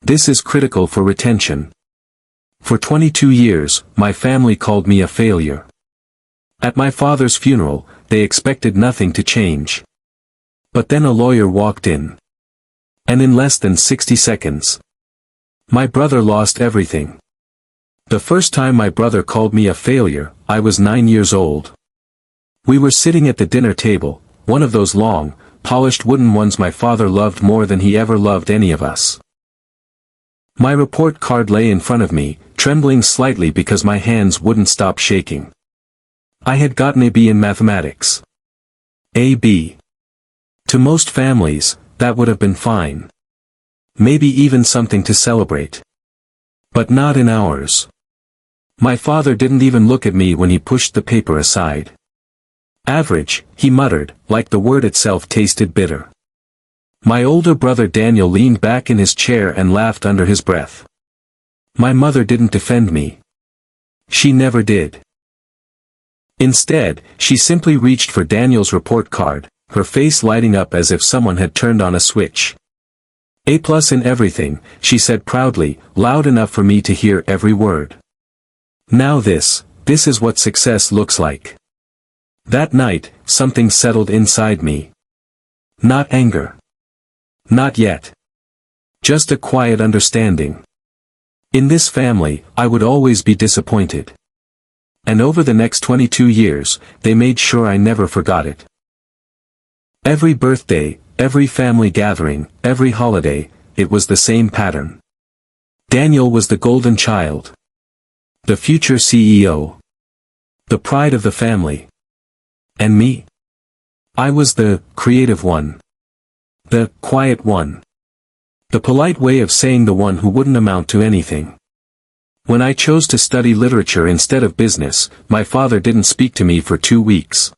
This is critical for retention. For 22 years, my family called me a failure. At my father's funeral, they expected nothing to change. But then a lawyer walked in. And in less than 60 seconds, my brother lost everything. The first time my brother called me a failure, I was 9 years old. We were sitting at the dinner table, one of those long, polished wooden ones my father loved more than he ever loved any of us. My report card lay in front of me, trembling slightly because my hands wouldn't stop shaking. I had gotten a B in mathematics. A B. To most families, that would have been fine. Maybe even something to celebrate. But not in ours. My father didn't even look at me when he pushed the paper aside. Average, he muttered, like the word itself tasted bitter. My older brother Daniel leaned back in his chair and laughed under his breath. My mother didn't defend me. She never did. Instead, she simply reached for Daniel's report card, her face lighting up as if someone had turned on a switch. A+ in everything, she said proudly, loud enough for me to hear every word. Now this is what success looks like. That night, something settled inside me. Not anger. Not yet. Just a quiet understanding. In this family, I would always be disappointed. And over the next 22 years, they made sure I never forgot it. Every birthday, every family gathering, every holiday, it was the same pattern. Daniel was the golden child. The future CEO. The pride of the family. And me? I was the creative one. The quiet one. The polite way of saying the one who wouldn't amount to anything. When I chose to study literature instead of business, my father didn't speak to me for 2 weeks.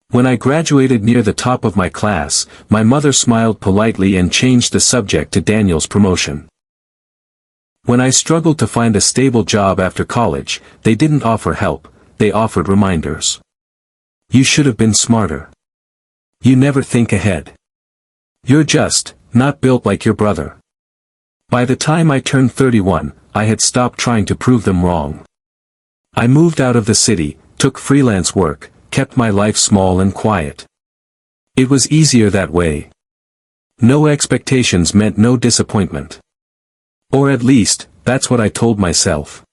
When I graduated near the top of my class, my mother smiled politely and changed the subject to Daniel's promotion. When I struggled to find a stable job after college, they didn't offer help, they offered reminders. You should have been smarter. You never think ahead. You're just not built like your brother. By the time I turned 31, I had stopped trying to prove them wrong. I moved out of the city, took freelance work, kept my life small and quiet. It was easier that way. No expectations meant no disappointment. Or at least, that's what I told myself.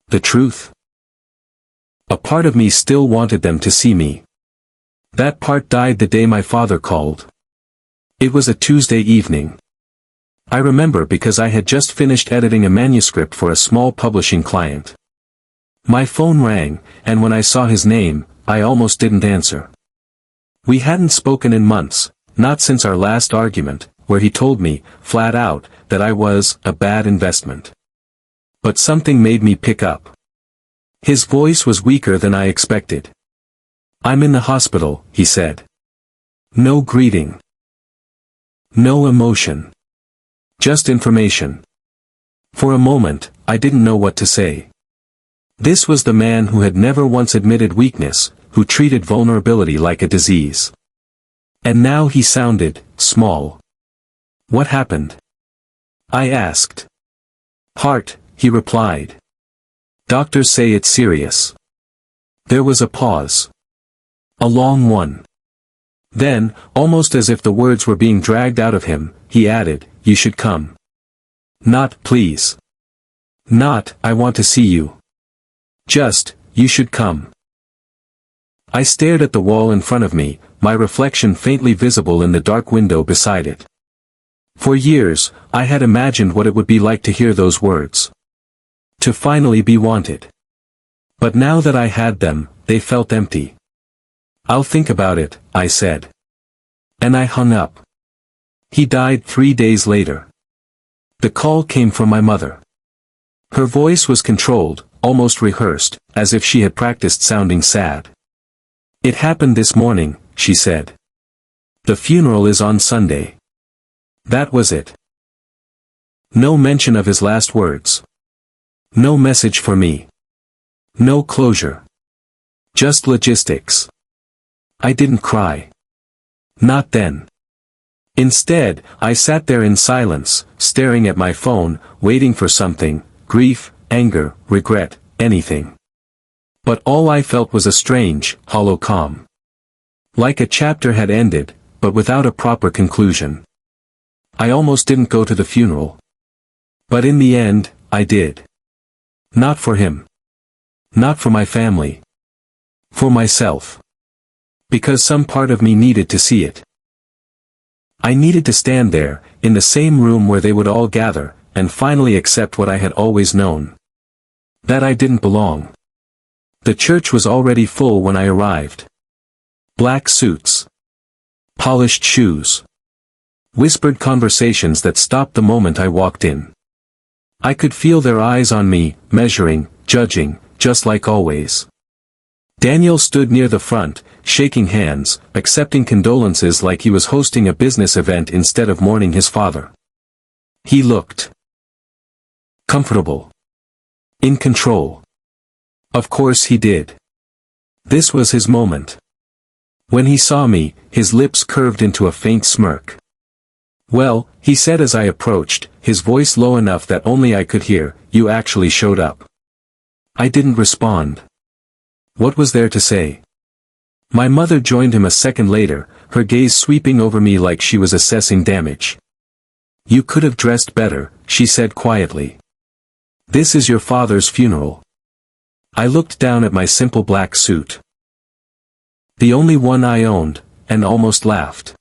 The truth? A part of me still wanted them to see me. That part died the day my father called. It was a Tuesday evening. I remember because I had just finished editing a manuscript for a small publishing client. My phone rang, and when I saw his name, I almost didn't answer. We hadn't spoken in months, not since our last argument, where he told me, flat out, that I was a bad investment. But something made me pick up. His voice was weaker than I expected. I'm in the hospital, he said. No greeting. No emotion. Just information. For a moment, I didn't know what to say. This was the man who had never once admitted weakness, who treated vulnerability like a disease. And now he sounded small. What happened? I asked. Heart, he replied. Doctors say it's serious. There was a pause. A long one. Then, almost as if the words were being dragged out of him, he added, you should come. Not, please. Not, I want to see you. Just, you should come. I stared at the wall in front of me, my reflection faintly visible in the dark window beside it. For years, I had imagined what it would be like to hear those words. To finally be wanted. But now that I had them, they felt empty. I'll think about it, I said. And I hung up. He died 3 days later. The call came from my mother. Her voice was controlled, almost rehearsed, as if she had practiced sounding sad. It happened this morning, she said. The funeral is on Sunday. That was it. No mention of his last words. No message for me. No closure. Just logistics. I didn't cry. Not then. Instead, I sat there in silence, staring at my phone, waiting for something, grief, anger, regret, anything. But all I felt was a strange, hollow calm. Like a chapter had ended, but without a proper conclusion. I almost didn't go to the funeral. But in the end, I did. Not for him. Not for my family. For myself. Because some part of me needed to see it. I needed to stand there, in the same room where they would all gather, and finally accept what I had always known. That I didn't belong. The church was already full when I arrived. Black suits. Polished shoes. Whispered conversations that stopped the moment I walked in. I could feel their eyes on me, measuring, judging, just like always. Daniel stood near the front, shaking hands, accepting condolences like he was hosting a business event instead of mourning his father. He looked comfortable. In control. Of course he did. This was his moment. When he saw me, his lips curved into a faint smirk. "Well," he said as I approached, his voice low enough that only I could hear, "you actually showed up." I didn't respond. What was there to say? My mother joined him a second later, her gaze sweeping over me like she was assessing damage. "You could have dressed better," she said quietly. "This is your father's funeral." I looked down at my simple black suit. The only one I owned, and almost laughed.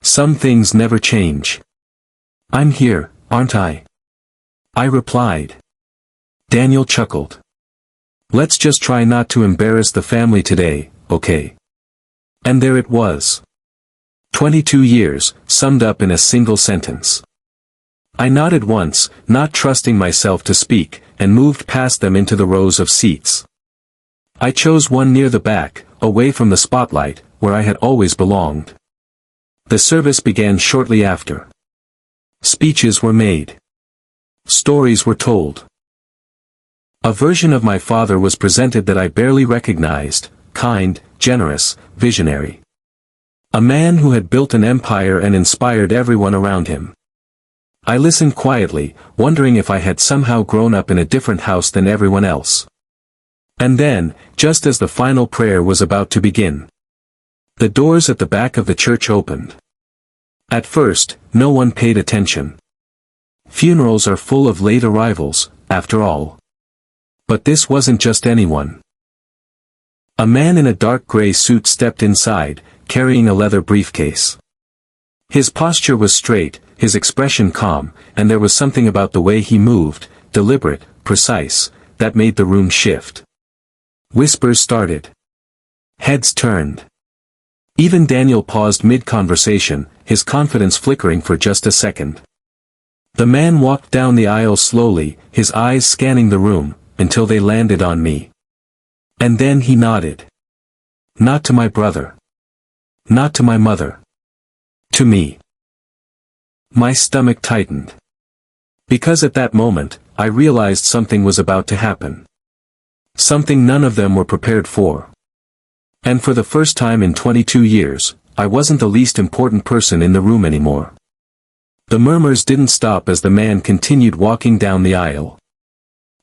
Some things never change. "I'm here, aren't I?" I replied. Daniel chuckled. "Let's just try not to embarrass the family today, okay?" And there it was. 22 years, summed up in a single sentence. I nodded once, not trusting myself to speak, and moved past them into the rows of seats. I chose one near the back, away from the spotlight, where I had always belonged. The service began shortly after. Speeches were made. Stories were told. A version of my father was presented that I barely recognized, kind, generous, visionary. A man who had built an empire and inspired everyone around him. I listened quietly, wondering if I had somehow grown up in a different house than everyone else. And then, just as the final prayer was about to begin, the doors at the back of the church opened. At first, no one paid attention. Funerals are full of late arrivals, after all. But this wasn't just anyone. A man in a dark gray suit stepped inside, carrying a leather briefcase. His posture was straight, his expression calm, and there was something about the way he moved, deliberate, precise, that made the room shift. Whispers started. Heads turned. Even Daniel paused mid-conversation, his confidence flickering for just a second. The man walked down the aisle slowly, his eyes scanning the room, until they landed on me. And then he nodded. Not to my brother. Not to my mother. To me. My stomach tightened. Because at that moment, I realized something was about to happen. Something none of them were prepared for. And for the first time in 22 years, I wasn't the least important person in the room anymore. The murmurs didn't stop as the man continued walking down the aisle.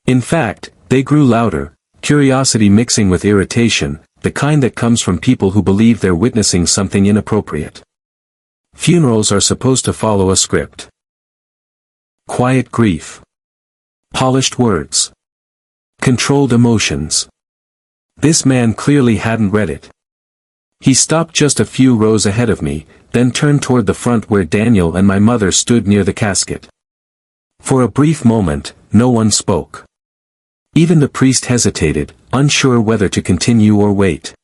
In fact, they grew louder, curiosity mixing with irritation, the kind that comes from people who believe they're witnessing something inappropriate. Funerals are supposed to follow a script. Quiet grief. Polished words. Controlled emotions. This man clearly hadn't read it. He stopped just a few rows ahead of me, then turned toward the front where Daniel and my mother stood near the casket. For a brief moment, no one spoke. Even the priest hesitated, unsure whether to continue or wait.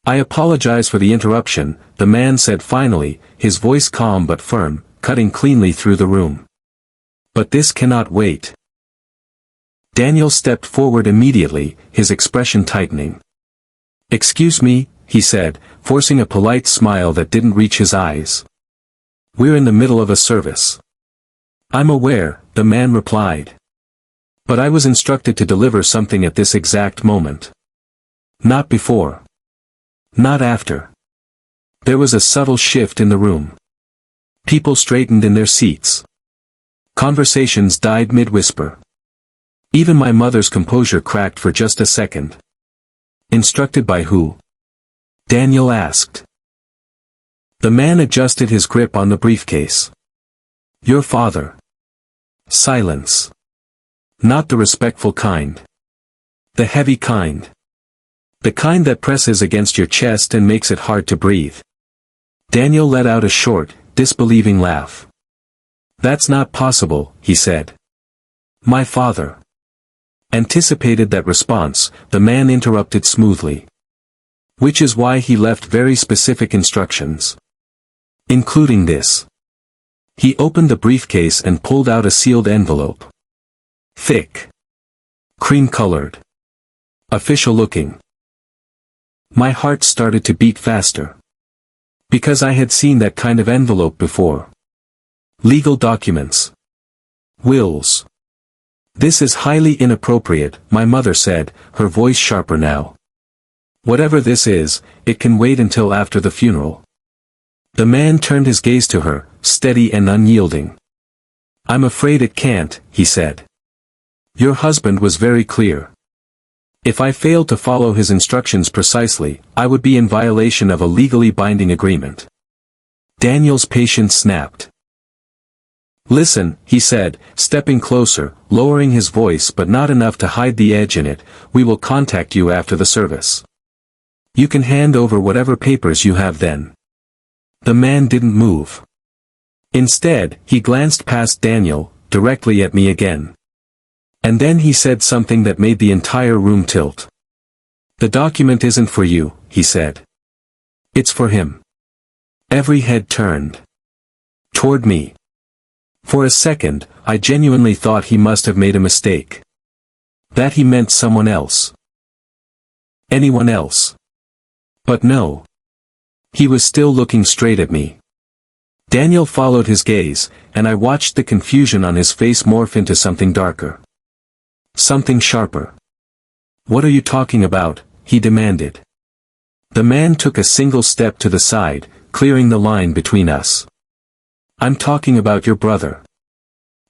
"I apologize for the interruption," the man said finally, his voice calm but firm, cutting cleanly through the room. "But this cannot wait." Daniel stepped forward immediately, his expression tightening. "Excuse me," he said, forcing a polite smile that didn't reach his eyes. "We're in the middle of a service." "I'm aware," the man replied. "But I was instructed to deliver something at this exact moment. Not before. Not after." There was a subtle shift in the room. People straightened in their seats. Conversations died mid-whisper. Even my mother's composure cracked for just a second. Instructed by who? Daniel asked. The man adjusted his grip on the briefcase. Your father. Silence. Not the respectful kind. The heavy kind. The kind that presses against your chest and makes it hard to breathe. Daniel let out a short, disbelieving laugh. That's not possible, he said. My father. Anticipated that response, the man interrupted smoothly. Which is why he left very specific instructions. Including this. He opened the briefcase and pulled out a sealed envelope. Thick. Cream-colored. Official-looking. My heart started to beat faster. Because I had seen that kind of envelope before. Legal documents. Wills. This is highly inappropriate, my mother said, her voice sharper now. Whatever this is, it can wait until after the funeral. The man turned his gaze to her, steady and unyielding. I'm afraid it can't, he said. Your husband was very clear. If I failed to follow his instructions precisely, I would be in violation of a legally binding agreement. Daniel's patience snapped. Listen, he said, stepping closer, lowering his voice but not enough to hide the edge in it, we will contact you after the service. You can hand over whatever papers you have then. The man didn't move. Instead, he glanced past Daniel, directly at me again. And then he said something that made the entire room tilt. The document isn't for you, he said. It's for him. Every head turned. Toward me. For a second, I genuinely thought he must have made a mistake. That he meant someone else. Anyone else. But no. He was still looking straight at me. Daniel followed his gaze, and I watched the confusion on his face morph into something darker. Something sharper. What are you talking about? He demanded. The man took a single step to the side, clearing the line between us. I'm talking about your brother.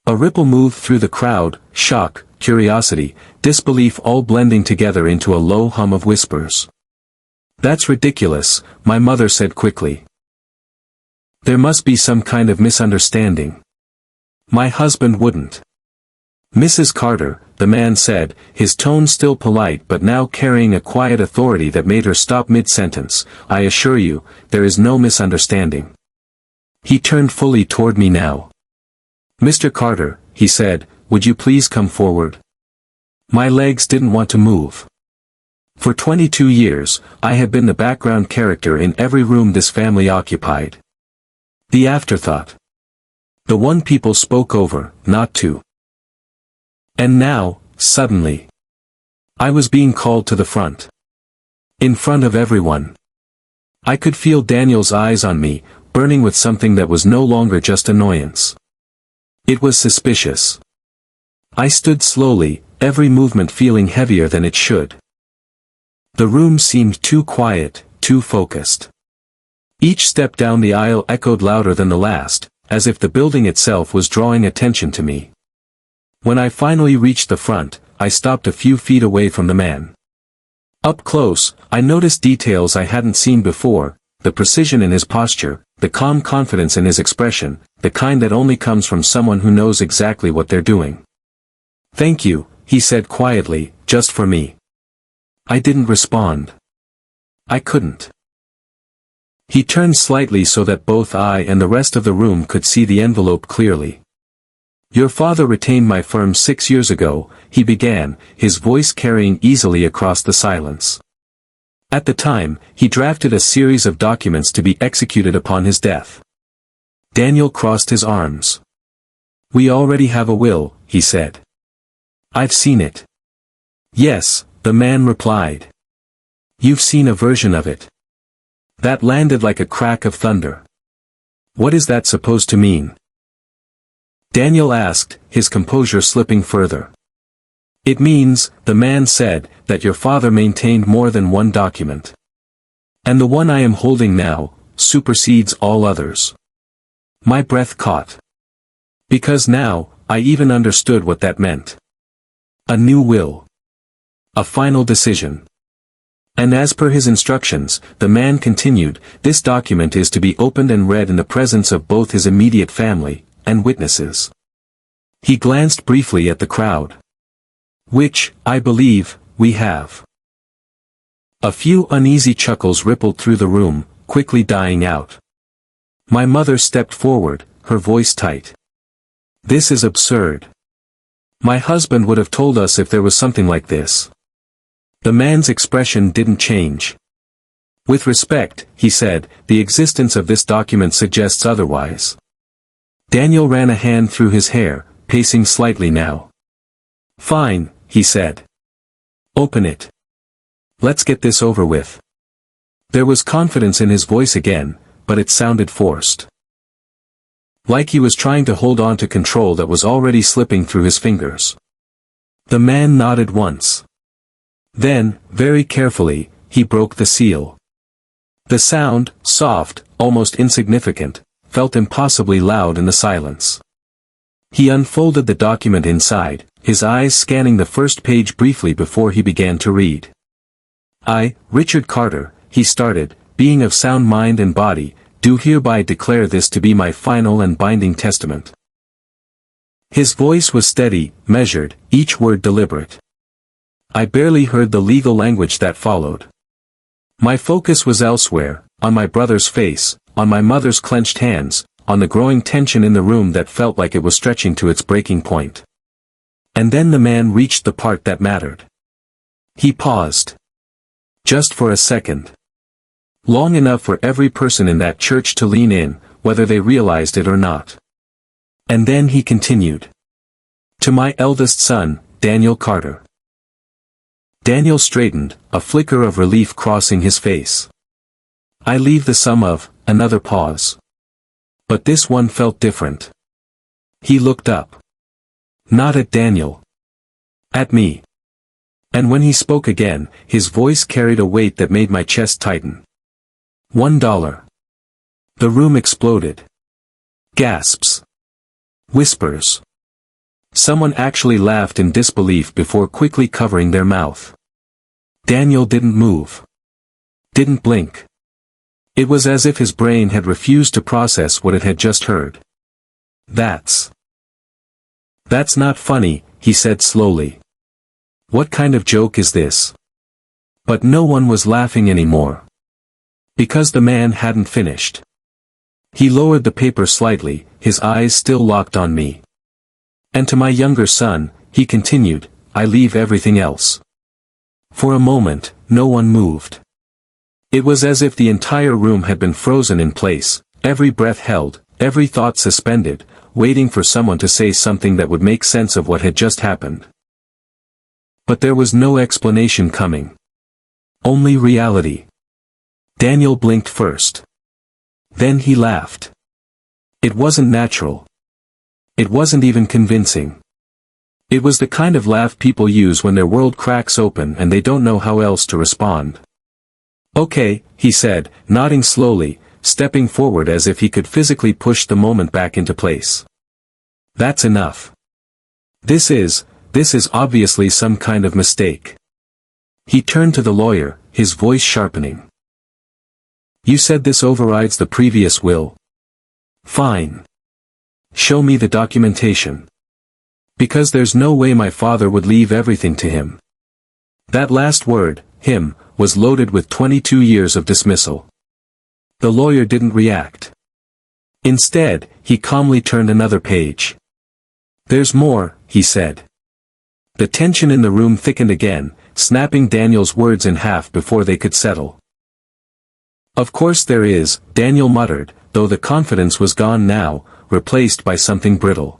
A ripple moved through the crowd, shock, curiosity, disbelief all blending together into a low hum of whispers. That's ridiculous, my mother said quickly. There must be some kind of misunderstanding. My husband wouldn't. Mrs. Carter, the man said, his tone still polite but now carrying a quiet authority that made her stop mid-sentence, I assure you, there is no misunderstanding. He turned fully toward me now. Mr. Carter, he said, would you please come forward? My legs didn't want to move. For 22 years, I had been the background character in every room this family occupied. The afterthought. The one people spoke over, not to. And now, suddenly, I was being called to the front. In front of everyone. I could feel Daniel's eyes on me, burning with something that was no longer just annoyance. It was suspicious. I stood slowly, every movement feeling heavier than it should. The room seemed too quiet, too focused. Each step down the aisle echoed louder than the last, as if the building itself was drawing attention to me. When I finally reached the front, I stopped a few feet away from the man. Up close, I noticed details I hadn't seen before, the precision in his posture, the calm confidence in his expression, the kind that only comes from someone who knows exactly what they're doing. Thank you, he said quietly, just for me. I didn't respond. I couldn't. He turned slightly so that both I and the rest of the room could see the envelope clearly. Your father retained my firm 6 years ago, he began, his voice carrying easily across the silence. At the time, he drafted a series of documents to be executed upon his death. Daniel crossed his arms. We already have a will, he said. I've seen it. Yes, the man replied. You've seen a version of it. That landed like a crack of thunder. What is that supposed to mean? Daniel asked, his composure slipping further. It means, the man said, that your father maintained more than one document. And the one I am holding now, supersedes all others. My breath caught. Because now, I even understood what that meant. A new will. A final decision. And as per his instructions, the man continued, "This document is to be opened and read in the presence of both his immediate family, and witnesses." He glanced briefly at the crowd. "Which, I believe, we have." A few uneasy chuckles rippled through the room, quickly dying out. My mother stepped forward, her voice tight. "This is absurd. My husband would have told us if there was something like this." The man's expression didn't change. "With respect," he said, "the existence of this document suggests otherwise." Daniel ran a hand through his hair, pacing slightly now. "Fine," he said. "Open it. Let's get this over with." There was confidence in his voice again, but it sounded forced. Like he was trying to hold on to control that was already slipping through his fingers. The man nodded once. Then, very carefully, he broke the seal. The sound, soft, almost insignificant, felt impossibly loud in the silence. He unfolded the document inside, his eyes scanning the first page briefly before he began to read. "I, Richard Carter," he started, "being of sound mind and body, do hereby declare this to be my final and binding testament." His voice was steady, measured, each word deliberate. I barely heard the legal language that followed. My focus was elsewhere, on my brother's face, on my mother's clenched hands, on the growing tension in the room that felt like it was stretching to its breaking point. And then the man reached the part that mattered. He paused. Just for a second. Long enough for every person in that church to lean in, whether they realized it or not. And then he continued. "To my eldest son, Daniel Carter." Daniel straightened, a flicker of relief crossing his face. "I leave the sum of," another pause. But this one felt different. He looked up. Not at Daniel. At me. And when he spoke again, his voice carried a weight that made my chest tighten. $1. The room exploded. Gasps. Whispers. Someone actually laughed in disbelief before quickly covering their mouth. Daniel didn't move. Didn't blink. It was as if his brain had refused to process what it had just heard. That's not funny," he said slowly. "What kind of joke is this?" But no one was laughing anymore. Because the man hadn't finished. He lowered the paper slightly, his eyes still locked on me. "And to my younger son," he continued, "I leave everything else." For a moment, no one moved. It was as if the entire room had been frozen in place, every breath held, every thought suspended, waiting for someone to say something that would make sense of what had just happened. But there was no explanation coming. Only reality. Daniel blinked first. Then he laughed. It wasn't natural. It wasn't even convincing. It was the kind of laugh people use when their world cracks open and they don't know how else to respond. "Okay," he said, nodding slowly, stepping forward as if he could physically push the moment back into place. "That's enough. This is obviously some kind of mistake." He turned to the lawyer, his voice sharpening. "You said this overrides the previous will. Fine. Show me the documentation. Because there's no way my father would leave everything to him." That last word, him, was loaded with 22 years of dismissal. The lawyer didn't react. Instead, he calmly turned another page. "There's more," he said. The tension in the room thickened again, snapping Daniel's words in half before they could settle. "Of course there is," Daniel muttered, though the confidence was gone now, replaced by something brittle.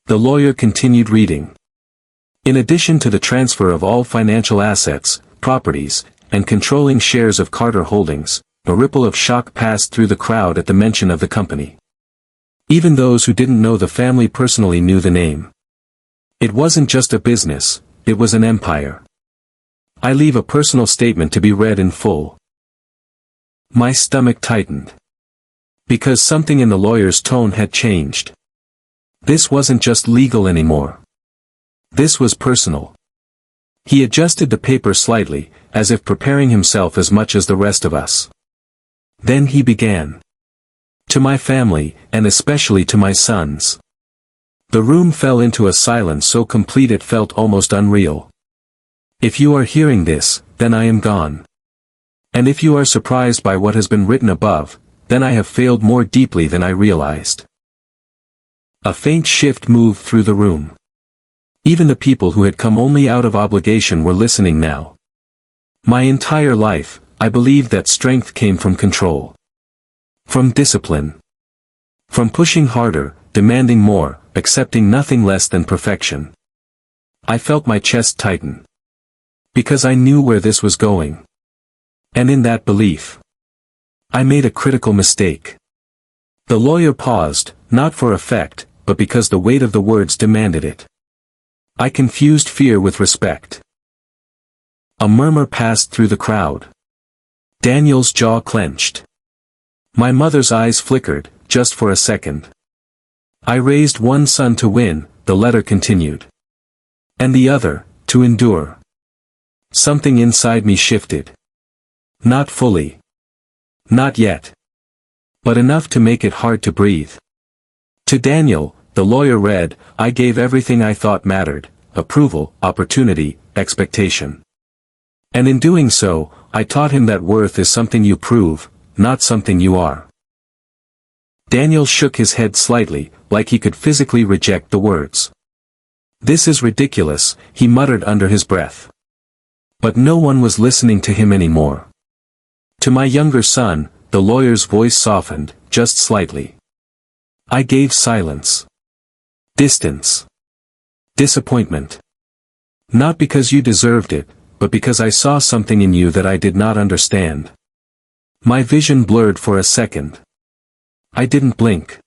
The lawyer continued reading. "In addition to the transfer of all financial assets, properties, and controlling shares of Carter Holdings, a ripple of shock passed through the crowd at the mention of the company. Even those who didn't know the family personally knew the name. It wasn't just a business, it was an empire. I leave a personal statement to be read in full." My stomach tightened. Because something in the lawyer's tone had changed. This wasn't just legal anymore. This was personal. He adjusted the paper slightly, as if preparing himself as much as the rest of us. Then he began. To my family, and especially to my sons. The room fell into a silence so complete it felt almost unreal. If you are hearing this, then I am gone. And if you are surprised by what has been written above, then I have failed more deeply than I realized. A faint shift moved through the room. Even the people who had come only out of obligation were listening now. My entire life, I believed that strength came from control. From discipline. From pushing harder, demanding more, accepting nothing less than perfection. I felt my chest tighten. Because I knew where this was going. And in that belief, I made a critical mistake. The lawyer paused, not for effect, but because the weight of the words demanded it. I confused fear with respect. A murmur passed through the crowd. Daniel's jaw clenched. My mother's eyes flickered, just for a second. I raised one son to win, the letter continued. And the other, to endure. Something inside me shifted. Not fully. Not yet. But enough to make it hard to breathe. To Daniel, the lawyer read, I gave everything I thought mattered, approval, opportunity, expectation. And in doing so, I taught him that worth is something you prove, not something you are. Daniel shook his head slightly, like he could physically reject the words. This is ridiculous, he muttered under his breath. But no one was listening to him anymore. To my younger son, the lawyer's voice softened, just slightly. I gave silence. Distance. Disappointment. Not because you deserved it, but because I saw something in you that I did not understand. My vision blurred for a second. I didn't blink.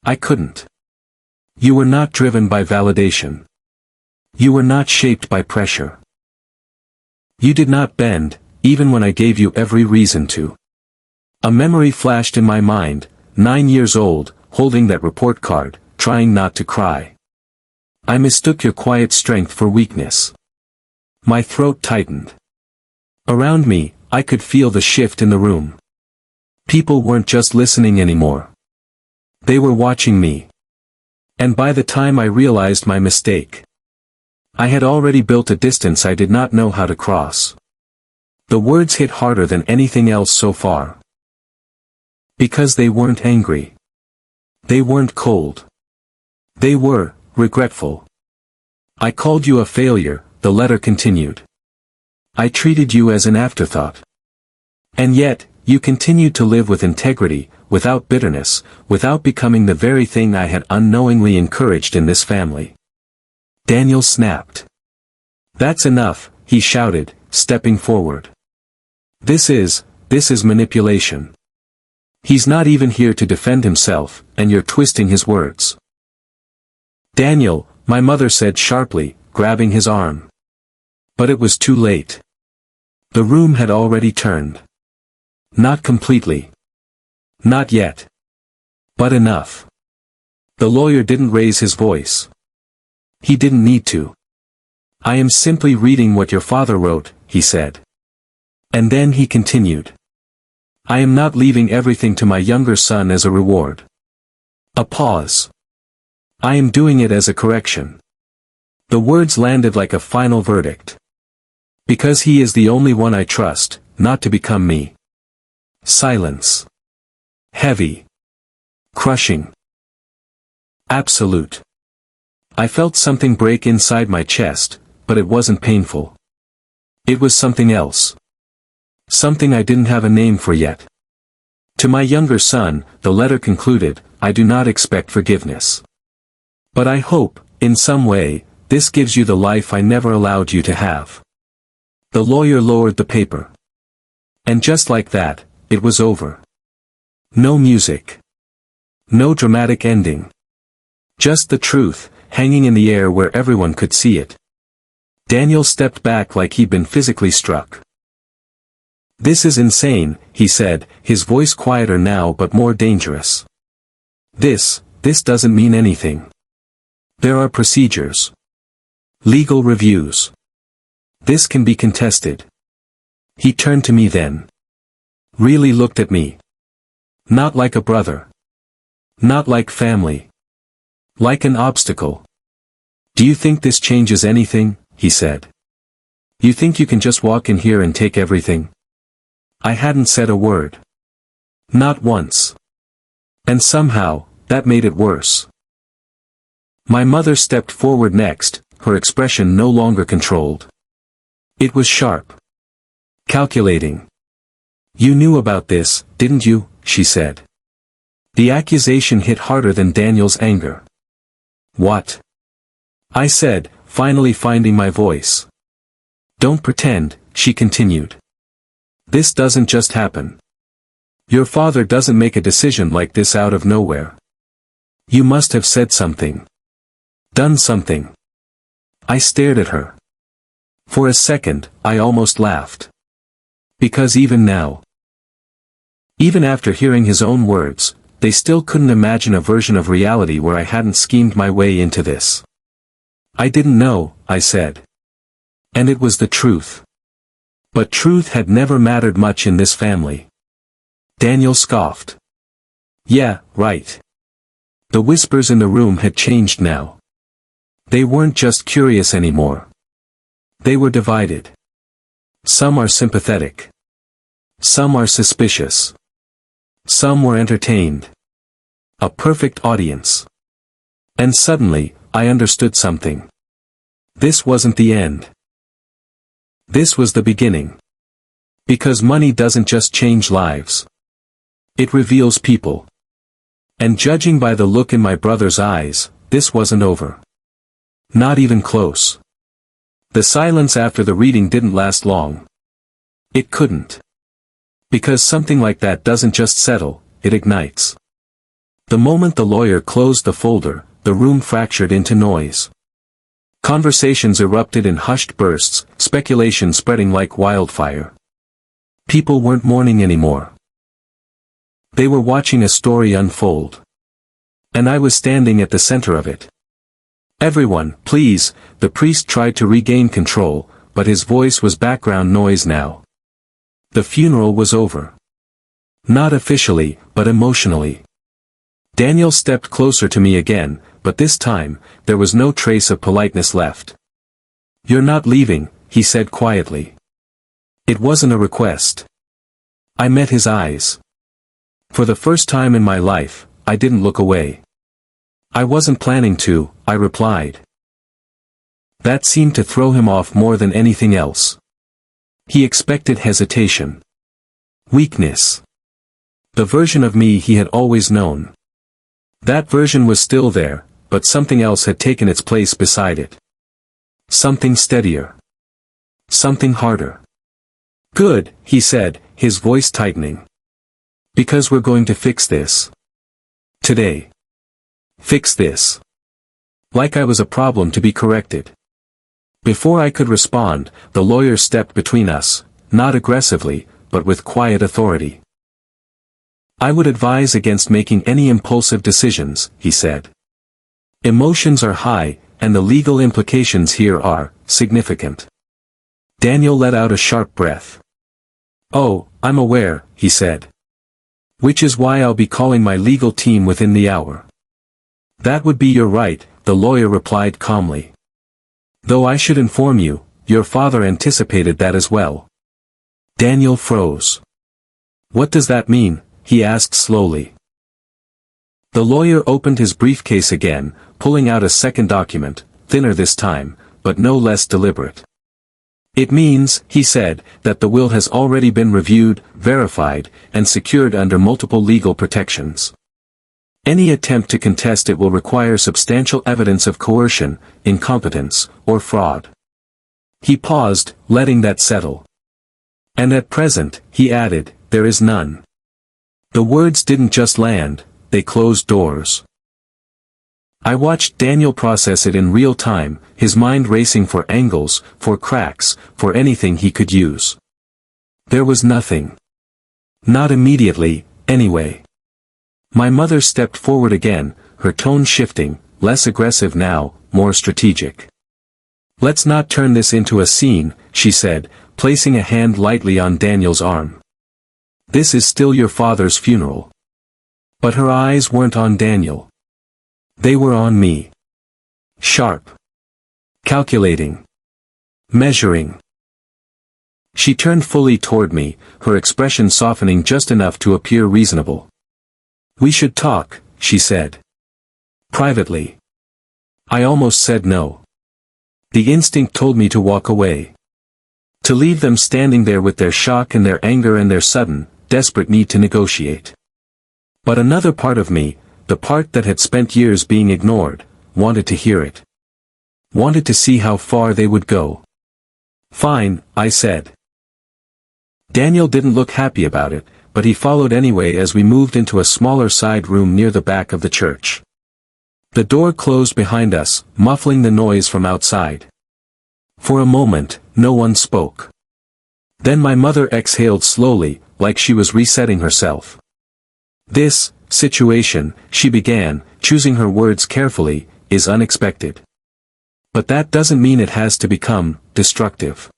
I couldn't. You were not driven by validation. You were not shaped by pressure. You did not bend, even when I gave you every reason to. A memory flashed in my mind, 9 years old, holding that report card, trying not to cry. I mistook your quiet strength for weakness. My throat tightened. Around me, I could feel the shift in the room. People weren't just listening anymore. They were watching me. And by the time I realized my mistake, I had already built a distance I did not know how to cross. The words hit harder than anything else so far. Because they weren't angry. They weren't cold. They were regretful. I called you a failure, the letter continued. I treated you as an afterthought. And yet, you continued to live with integrity, without bitterness, without becoming the very thing I had unknowingly encouraged in this family. Daniel snapped. That's enough, he shouted, stepping forward. This is manipulation. He's not even here to defend himself, and you're twisting his words. Daniel, my mother said sharply, grabbing his arm. But it was too late. The room had already turned. Not completely. Not yet. But enough. The lawyer didn't raise his voice. He didn't need to. I am simply reading what your father wrote, he said. And then he continued. I am not leaving everything to my younger son as a reward. A pause. I am doing it as a correction. The words landed like a final verdict. Because he is the only one I trust, not to become me. Silence. Heavy. Crushing. Absolute. I felt something break inside my chest, but it wasn't painful. It was something else. Something I didn't have a name for yet. To my younger son, the letter concluded, I do not expect forgiveness. But I hope, in some way, this gives you the life I never allowed you to have. The lawyer lowered the paper. And just like that, it was over. No music. No dramatic ending. Just the truth, hanging in the air where everyone could see it. Daniel stepped back like he'd been physically struck. "This is insane," he said, his voice quieter now but more dangerous. This doesn't mean anything. There are procedures. Legal reviews. This can be contested." He turned to me then. Really looked at me. Not like a brother. Not like family. Like an obstacle. "Do you think this changes anything?" he said. "You think you can just walk in here and take everything?" I hadn't said a word. Not once. And somehow, that made it worse. My mother stepped forward next, her expression no longer controlled. It was sharp. Calculating. "You knew about this, didn't you?" she said. The accusation hit harder than Daniel's anger. "What?" I said, finally finding my voice. "Don't pretend," she continued. "This doesn't just happen. Your father doesn't make a decision like this out of nowhere. You must have said something. Done something." I stared at her. For a second, I almost laughed. Because even now, even after hearing his own words, they still couldn't imagine a version of reality where I hadn't schemed my way into this. "I didn't know," I said. And it was the truth. But truth had never mattered much in this family. Daniel scoffed. "Yeah, right." The whispers in the room had changed now. They weren't just curious anymore. They were divided. Some are sympathetic. Some are suspicious. Some were entertained. A perfect audience. And suddenly, I understood something. This wasn't the end. This was the beginning. Because money doesn't just change lives. It reveals people. And judging by the look in my brother's eyes, this wasn't over. Not even close. The silence after the reading didn't last long. It couldn't. Because something like that doesn't just settle, it ignites. The moment the lawyer closed the folder, the room fractured into noise. Conversations erupted in hushed bursts, speculation spreading like wildfire. People weren't mourning anymore. They were watching a story unfold. And I was standing at the center of it. "Everyone, please," the priest tried to regain control, but his voice was background noise now. The funeral was over. Not officially, but emotionally. Daniel stepped closer to me again, but this time, there was no trace of politeness left. "You're not leaving," he said quietly. It wasn't a request. I met his eyes. For the first time in my life, I didn't look away. "I wasn't planning to," I replied. That seemed to throw him off more than anything else. He expected hesitation. Weakness. The version of me he had always known. That version was still there, but something else had taken its place beside it. Something steadier. Something harder. "Good," he said, his voice tightening. "Because we're going to fix this. Today. Fix this." Like I was a problem to be corrected. Before I could respond, the lawyer stepped between us, not aggressively, but with quiet authority. "I would advise against making any impulsive decisions," he said. "Emotions are high, and the legal implications here are significant." Daniel let out a sharp breath. "Oh, I'm aware," he said. "Which is why I'll be calling my legal team within the hour." "That would be your right," the lawyer replied calmly. "Though I should inform you, your father anticipated that as well." Daniel froze. "What does that mean?" he asked slowly. The lawyer opened his briefcase again, pulling out a second document, thinner this time, but no less deliberate. "It means," he said, "that the will has already been reviewed, verified, and secured under multiple legal protections. Any attempt to contest it will require substantial evidence of coercion, incompetence, or fraud." He paused, letting that settle. "And at present," he added, "there is none." The words didn't just land, they closed doors. I watched Daniel process it in real time, his mind racing for angles, for cracks, for anything he could use. There was nothing. Not immediately, anyway. My mother stepped forward again, her tone shifting, less aggressive now, more strategic. "Let's not turn this into a scene," she said, placing a hand lightly on Daniel's arm. "This is still your father's funeral." But her eyes weren't on Daniel. They were on me. Sharp. Calculating. Measuring. She turned fully toward me, her expression softening just enough to appear reasonable. "We should talk," she said. "Privately." I almost said no. The instinct told me to walk away. To leave them standing there with their shock and their anger and their sudden, desperate need to negotiate. But another part of me, the part that had spent years being ignored, wanted to hear it. Wanted to see how far they would go. "Fine," I said. Daniel didn't look happy about it, but he followed anyway as we moved into a smaller side room near the back of the church. The door closed behind us, muffling the noise from outside. For a moment, no one spoke. Then my mother exhaled slowly, like she was resetting herself. "This situation," she began, choosing her words carefully, "is unexpected. But that doesn't mean it has to become destructive."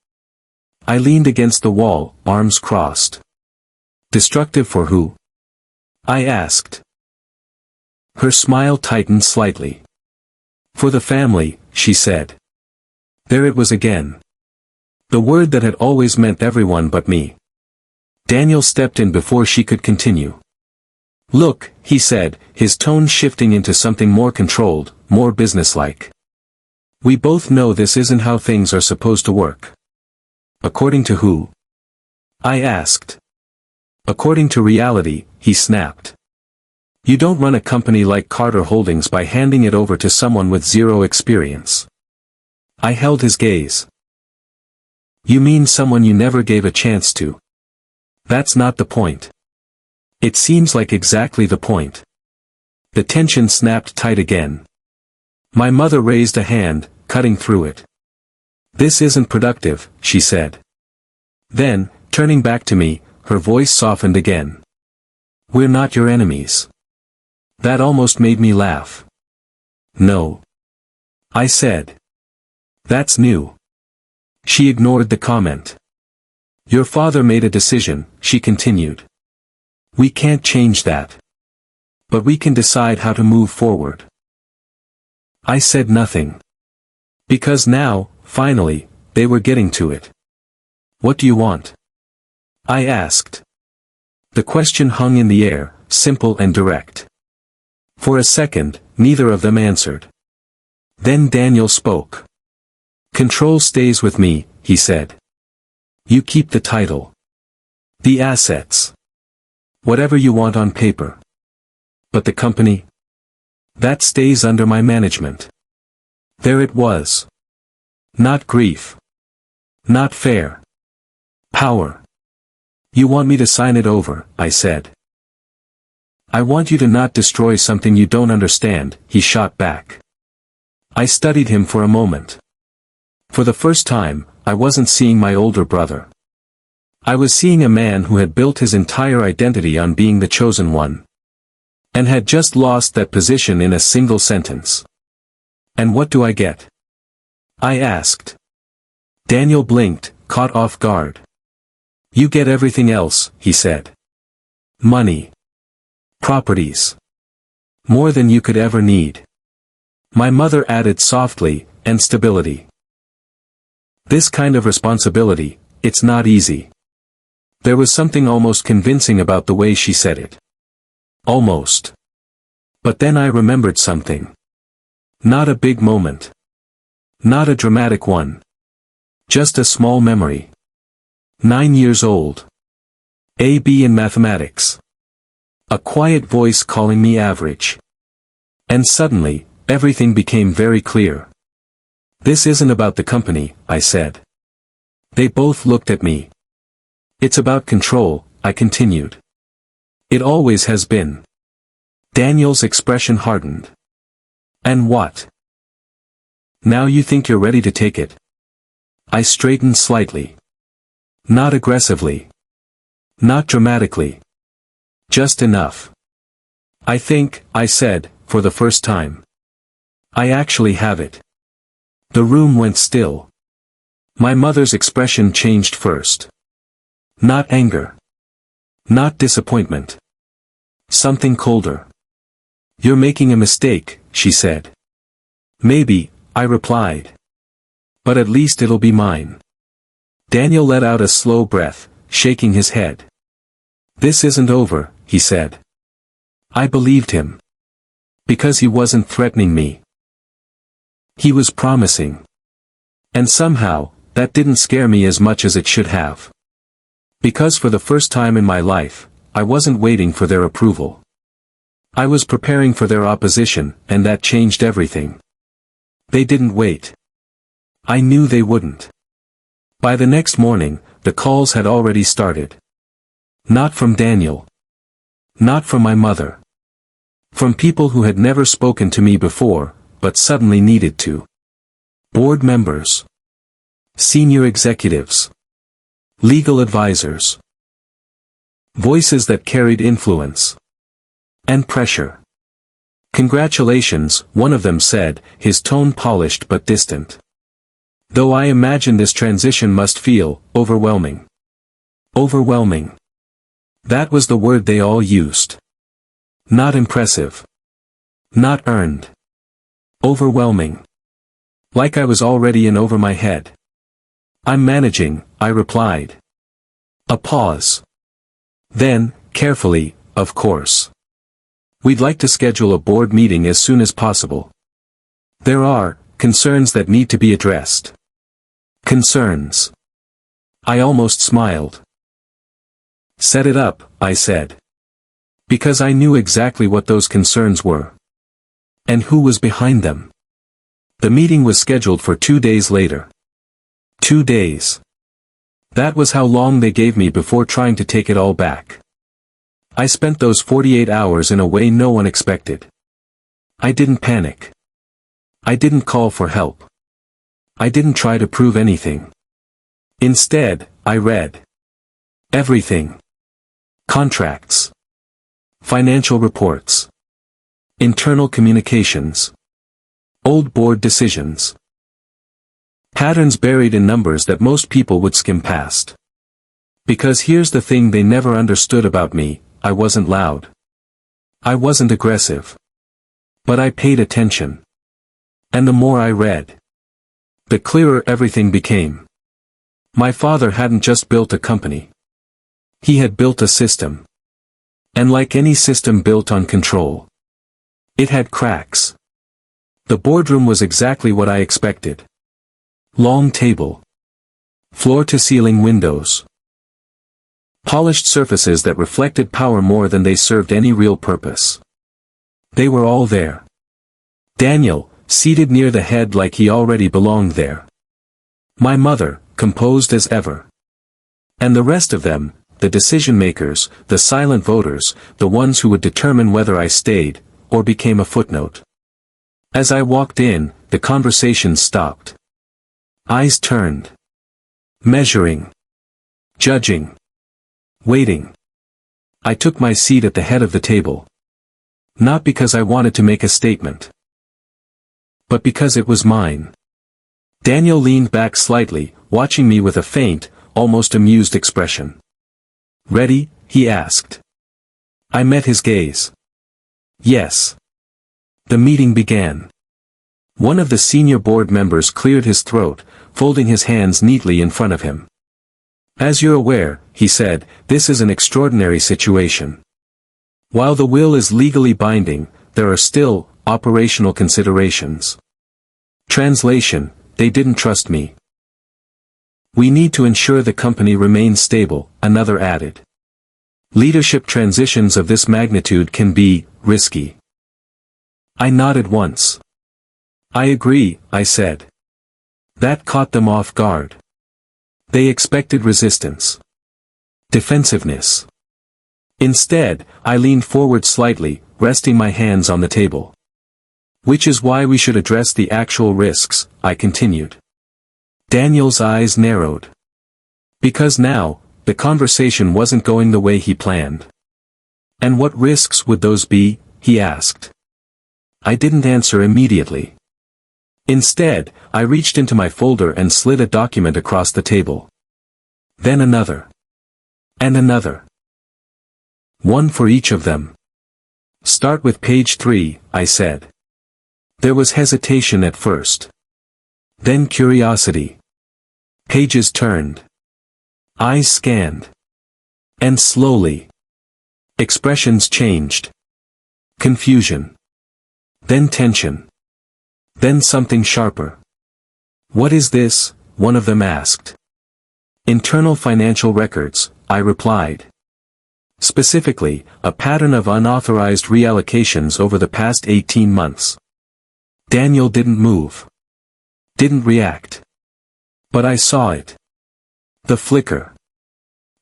I leaned against the wall, arms crossed. "Destructive for who?" I asked. Her smile tightened slightly. "For the family," she said. There it was again. The word that had always meant everyone but me. Daniel stepped in before she could continue. "Look," he said, his tone shifting into something more controlled, more businesslike. "We both know this isn't how things are supposed to work." "According to who?" I asked. "According to reality," he snapped. "You don't run a company like Carter Holdings by handing it over to someone with zero experience." I held his gaze. "You mean someone you never gave a chance to?" "That's not the point." "It seems like exactly the point." The tension snapped tight again. My mother raised a hand, cutting through it. "This isn't productive," she said. Then, turning back to me, her voice softened again. "We're not your enemies." That almost made me laugh. "No," I said. "That's new." She ignored the comment. "Your father made a decision," she continued. "We can't change that. But we can decide how to move forward." I said nothing. Because now, finally, they were getting to it. "What do you want?" I asked. The question hung in the air, simple and direct. For a second, neither of them answered. Then Daniel spoke. "Control stays with me," he said. "You keep the title. The assets. Whatever you want on paper. But the company? That stays under my management." There it was. Not grief. Not fair. Power. "You want me to sign it over," I said. "I want you to not destroy something you don't understand," he shot back. I studied him for a moment. For the first time, I wasn't seeing my older brother. I was seeing a man who had built his entire identity on being the chosen one. And had just lost that position in a single sentence. "And what do I get?" I asked. Daniel blinked, caught off guard. "You get everything else," he said. "Money. Properties. More than you could ever need." My mother added softly, "and stability." This kind of responsibility, it's not easy. There was something almost convincing about the way she said it. Almost. But then I remembered something. Not a big moment. Not a dramatic one. Just a small memory. 9 years old. A/B in mathematics. A quiet voice calling me average. And suddenly, everything became very clear. "This isn't about the company," I said. They both looked at me. "It's about control," I continued. "It always has been." Daniel's expression hardened. "And what? Now you think you're ready to take it?" I straightened slightly. "Not aggressively. Not dramatically. Just enough. I think, I said, for the first time. I actually have it. The room went still. My mother's expression changed first. Not anger. Not disappointment. Something colder. You're making a mistake, she said. Maybe, I replied. But at least it'll be mine. Daniel let out a slow breath, shaking his head. This isn't over, he said. I believed him. Because he wasn't threatening me. He was promising. And somehow, that didn't scare me as much as it should have. Because for the first time in my life, I wasn't waiting for their approval. I was preparing for their opposition, and that changed everything. They didn't wait. I knew they wouldn't. By the next morning, the calls had already started. Not from Daniel. Not from my mother. From people who had never spoken to me before, but suddenly needed to. Board members. Senior executives. Legal advisors. Voices that carried influence. And pressure. Congratulations, one of them said, his tone polished but distant. Though I imagine this transition must feel overwhelming. Overwhelming. That was the word they all used. Not impressive. Not earned. Overwhelming. Like I was already in over my head. I'm managing, I replied. A pause. Then, carefully, of course. We'd like to schedule a board meeting as soon as possible. There are concerns that need to be addressed. Concerns. I almost smiled. Set it up, I said. Because I knew exactly what those concerns were. And who was behind them. The meeting was scheduled for 2 days later. 2 days. That was how long they gave me before trying to take it all back. I spent those 48 hours in a way no one expected. I didn't panic. I didn't call for help. I didn't try to prove anything. Instead, I read. Everything. Contracts. Financial reports. Internal communications. Old board decisions. Patterns buried in numbers that most people would skim past. Because here's the thing they never understood about me, I wasn't loud. I wasn't aggressive. But I paid attention. And the more I read, the clearer everything became. My father hadn't just built a company. He had built a system. And like any system built on control, it had cracks. The boardroom was exactly what I expected. Long table. Floor-to-ceiling windows. Polished surfaces that reflected power more than they served any real purpose. They were all there. Daniel, seated near the head like he already belonged there. My mother, composed as ever. And the rest of them, the decision-makers, the silent voters, the ones who would determine whether I stayed, or became a footnote. As I walked in, the conversation stopped. Eyes turned. Measuring. Judging. Waiting. I took my seat at the head of the table. Not because I wanted to make a statement. But because it was mine. Daniel leaned back slightly, watching me with a faint, almost amused expression. Ready? He asked. I met his gaze. Yes. The meeting began. One of the senior board members cleared his throat, folding his hands neatly in front of him. As you're aware, he said, this is an extraordinary situation. While the will is legally binding, there are still operational considerations. Translation, they didn't trust me. We need to ensure the company remains stable, another added. Leadership transitions of this magnitude can be risky. I nodded once. I agree, I said. That caught them off guard. They expected resistance. Defensiveness. Instead, I leaned forward slightly, resting my hands on the table. Which is why we should address the actual risks, I continued. Daniel's eyes narrowed. Because now, the conversation wasn't going the way he planned. And what risks would those be? He asked. I didn't answer immediately. Instead, I reached into my folder and slid a document across the table. Then another. And another. One for each of them. Start with page 3, I said. There was hesitation at first. Then curiosity. Pages turned. Eyes scanned. And slowly. Expressions changed. Confusion. Then tension. Then something sharper. What is this? One of them asked. Internal financial records, I replied. Specifically, a pattern of unauthorized reallocations over the past 18 months. Daniel didn't move. Didn't react. But I saw it. The flicker.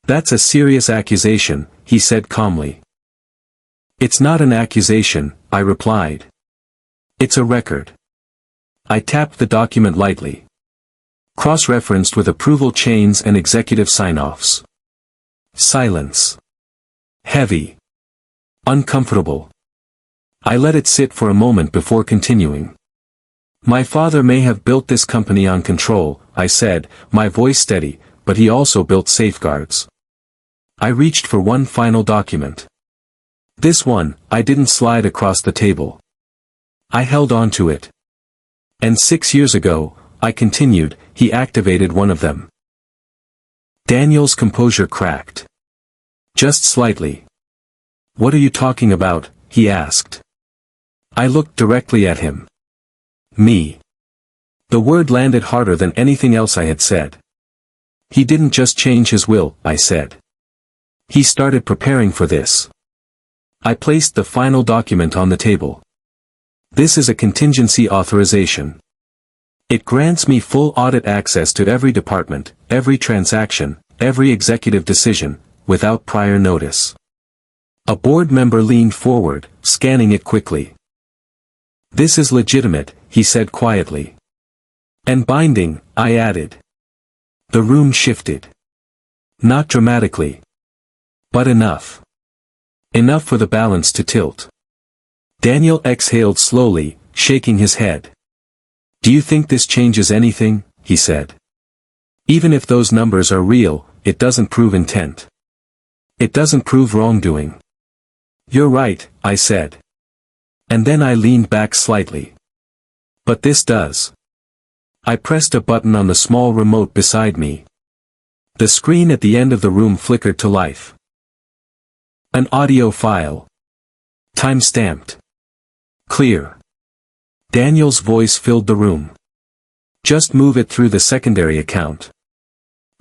That's a serious accusation, he said calmly. It's not an accusation, I replied. It's a record. I tapped the document lightly. Cross-referenced with approval chains and executive sign-offs. Silence. Heavy. Uncomfortable. I let it sit for a moment before continuing. My father may have built this company on control, I said, my voice steady, but he also built safeguards. I reached for one final document. This one, I didn't slide across the table. I held on to it. And 6 years ago, I continued, he activated one of them. Daniel's composure cracked. Just slightly. What are you talking about? He asked. I looked directly at him. Me. The word landed harder than anything else I had said. He didn't just change his will, I said. He started preparing for this. I placed the final document on the table. This is a contingency authorization. It grants me full audit access to every department, every transaction, every executive decision, without prior notice. A board member leaned forward, scanning it quickly. This is legitimate, he said quietly. And binding, I added. The room shifted. Not dramatically. But enough. Enough for the balance to tilt. Daniel exhaled slowly, shaking his head. Do you think this changes anything? He said. Even if those numbers are real, it doesn't prove intent. It doesn't prove wrongdoing. You're right, I said. And then I leaned back slightly. But this does. I pressed a button on the small remote beside me. The screen at the end of the room flickered to life. An audio file. Time-stamped. Clear. Daniel's voice filled the room. Just move it through the secondary account.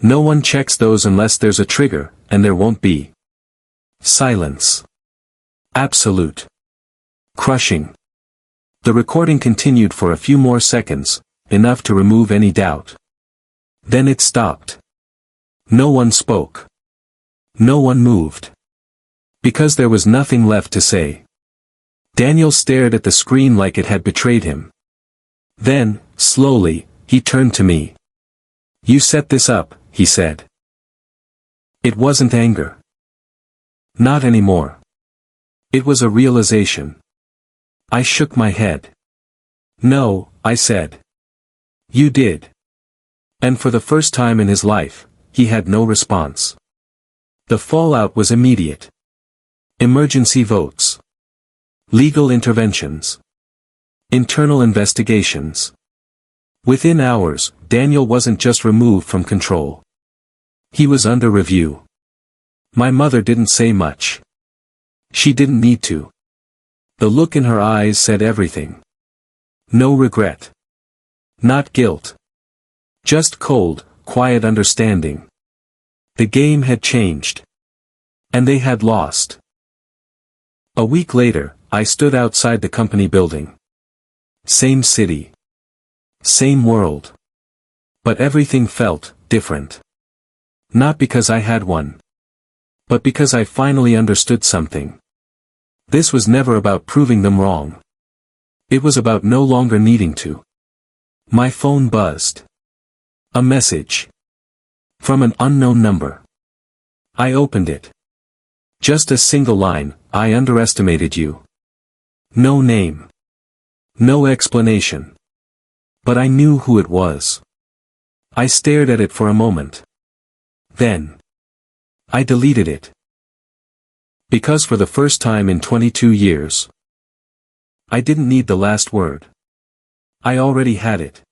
No one checks those unless there's a trigger, and there won't be. Silence. Absolute. Crushing. The recording continued for a few more seconds, enough to remove any doubt. Then it stopped. No one spoke. No one moved. Because there was nothing left to say. Daniel stared at the screen like it had betrayed him. Then, slowly, he turned to me. You set this up, he said. It wasn't anger. Not anymore. It was a realization. I shook my head. No, I said. You did. And for the first time in his life, he had no response. The fallout was immediate. Emergency votes. Legal interventions. Internal investigations. Within hours, Daniel wasn't just removed from control. He was under review. My mother didn't say much. She didn't need to. The look in her eyes said everything. No regret. Not guilt. Just cold, quiet understanding. The game had changed. And they had lost. A week later, I stood outside the company building. Same city. Same world. But everything felt different. Not because I had one. But because I finally understood something. This was never about proving them wrong. It was about no longer needing to. My phone buzzed. A message. From an unknown number. I opened it. Just a single line, "I underestimated you." No name. No explanation. But I knew who it was. I stared at it for a moment. Then I deleted it. Because for the first time in 22 years, I didn't need the last word. I already had it.